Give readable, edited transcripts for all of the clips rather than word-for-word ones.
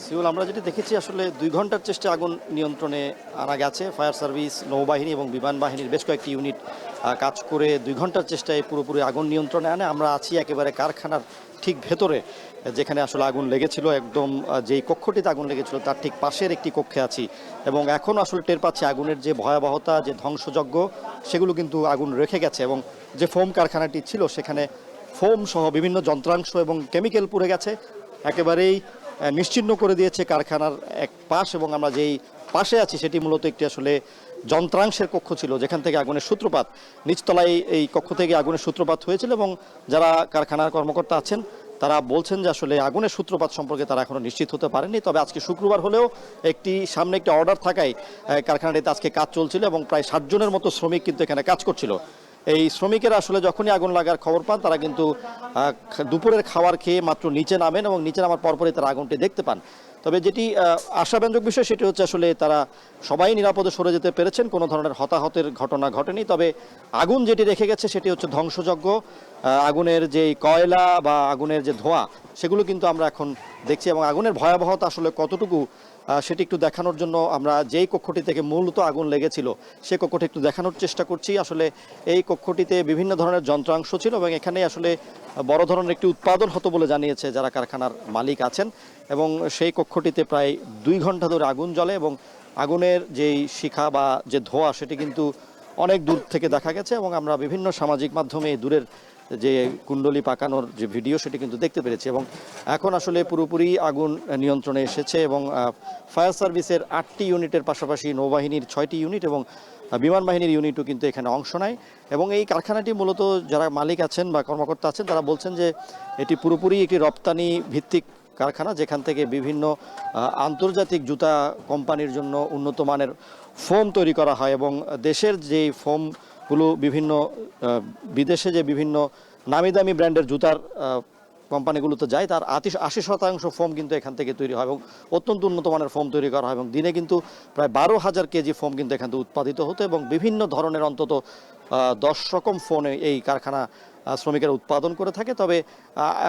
Seoul আমরা যেটি দেখেছি আসলে ২ ঘন্টার চেষ্টায় আগুন নিয়ন্ত্রণে আনা গেছে। ফায়ার সার্ভিস, নৌবাহিনী এবং বিমান বাহিনীর বেশ কয়েকটি ইউনিট কাজ করে ২ ঘন্টার চেষ্টায় পুরোপুরি আগুন নিয়ন্ত্রণে আনে। আমরা আছি একেবারে কারখানার ঠিক ভেতরে, যেখানে আসলে আগুন লেগেছিল। একদম যেই কক্ষটিতে আগুন লেগেছিল তার ঠিক পাশের একটি কক্ষে আছি এবং এখন আসলে টের পাচ্ছি আগুনের যে ভয়াবহতা, যে ধ্বংসযজ্ঞ, সেগুলো কিন্তু আগুন রেখে গেছে। এবং যে ফোম কারখানাটি ছিল সেখানে ফোম সহ বিভিন্ন যন্ত্রাংশ এবং কেমিক্যাল পুড়ে গেছে, একেবারেই নিশ্চিহ্ন করে দিয়েছে কারখানার এক পাশ। এবং আমরা যেই পাশে আছি সেটি মূলত একটি আসলে যন্ত্রাংশের কক্ষ ছিল, যেখান থেকে আগুনের সূত্রপাত। নিচতলায় এই কক্ষ থেকে আগুনের সূত্রপাত হয়েছিল এবং যারা কারখানার কর্মকর্তা আছেন তারা বলছেন যে আসলে আগুনের সূত্রপাত সম্পর্কে তারা এখনো নিশ্চিত হতে পারেনি। তবে আজকে শুক্রবার হলেও সামনে একটি অর্ডার থাকায় কারখানাটিতে আজকে কাজ চলছিল এবং প্রায় ৬০ জনের মতো শ্রমিক কিন্তু এখানে কাজ করছিল। এই শ্রমিকেরা আসলে যখনই আগুন লাগার খবর পান তারা কিন্তু দুপুরের খাবার খেয়ে মাত্র নিচে নামেন এবং নিচে নামার পরপরই তারা আগুনটি দেখতে পান। তবে যেটি আশাব্যঞ্জক বিষয় সেটি হচ্ছে আসলে তারা সবাই নিরাপদে সরে যেতে পেরেছেন, কোনো ধরনের হতাহতের ঘটনা ঘটেনি। তবে আগুন যেটি রেখে গেছে সেটি হচ্ছে ধ্বংসযজ্ঞ। আগুনের যেই কয়লা বা আগুনের যে ধোঁয়া সেগুলো কিন্তু আমরা এখন দেখছি এবং আগুনের ভয়াবহতা আসলে কতটুকু সেটি একটু দেখানোর জন্য আমরা যেই কক্ষটি থেকে মূলত আগুন লেগেছিল সেই কক্ষটি একটু দেখানোর চেষ্টা করছি। আসলে এই কক্ষটিতে বিভিন্ন ধরনের যন্ত্রাংশ ছিল এবং এখানে আসলে বড় ধরনের একটি উৎপাদন হতো বলে জানিয়েছে যারা কারখানার মালিক আছেন। এবং সেই কক্ষটিতে প্রায় ২ ঘন্টা ধরে আগুন জ্বলে এবং আগুনের যেই শিখা বা যে ধোঁয়া সেটি কিন্তু অনেক দূর থেকে দেখা গেছে এবং আমরা বিভিন্ন সামাজিক মাধ্যমে দূরের যে কুণ্ডলি পাকানোর যে ভিডিও সেটি কিন্তু দেখতে পেরেছি। এবং এখন আসলে পুরোপুরি আগুন নিয়ন্ত্রণে এসেছে এবং ফায়ার সার্ভিসের ৮টি ইউনিটের পাশাপাশি নৌবাহিনীর ৬টি ইউনিট এবং বিমান বাহিনীর ইউনিটও কিন্তু এখানে অংশ নেয়। এবং এই কারখানাটি মূলত যারা মালিক আছেন বা কর্মকর্তা আছেন তারা বলছেন যে এটি পুরোপুরি একটি রপ্তানি ভিত্তিক কারখানা, যেখান থেকে বিভিন্ন আন্তর্জাতিক জুতা কোম্পানির জন্য উন্নত মানের ফোম তৈরি করা হয় এবং দেশের যে ফোমগুলো বিভিন্ন বিদেশে যে বিভিন্ন নামি দামি ব্র্যান্ডের জুতার কোম্পানিগুলোতে যায় তার ৮০% ফোম কিন্তু এখান থেকে তৈরি হয় এবং অত্যন্ত উন্নত মানের ফোম তৈরি করা হয় এবং দিনে কিন্তু প্রায় ১২,০০০ কেজি ফোম কিন্তু এখান থেকে উৎপাদিত হতো এবং বিভিন্ন ধরনের অন্তত ১০ রকম ফোন এই কারখানা শ্রমিকেরা উৎপাদন করে থাকে। তবে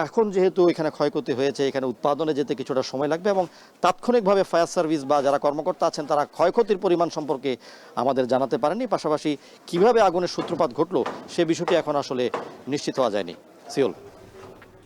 এখন যেহেতু এখানে ক্ষয়ক্ষতি হয়েছে, এখানে উৎপাদনে যেতে কিছুটা সময় লাগবে এবং তাৎক্ষণিকভাবে ফায়ার সার্ভিস বা যারা কর্মকর্তা আছেন তারা ক্ষয়ক্ষতির পরিমাণ সম্পর্কে আমাদের জানাতে পারেননি। পাশাপাশি কিভাবে আগুনের সূত্রপাত ঘটলো সে বিষয়টি এখন আসলে নিশ্চিত হওয়া যায়নি। সিওল।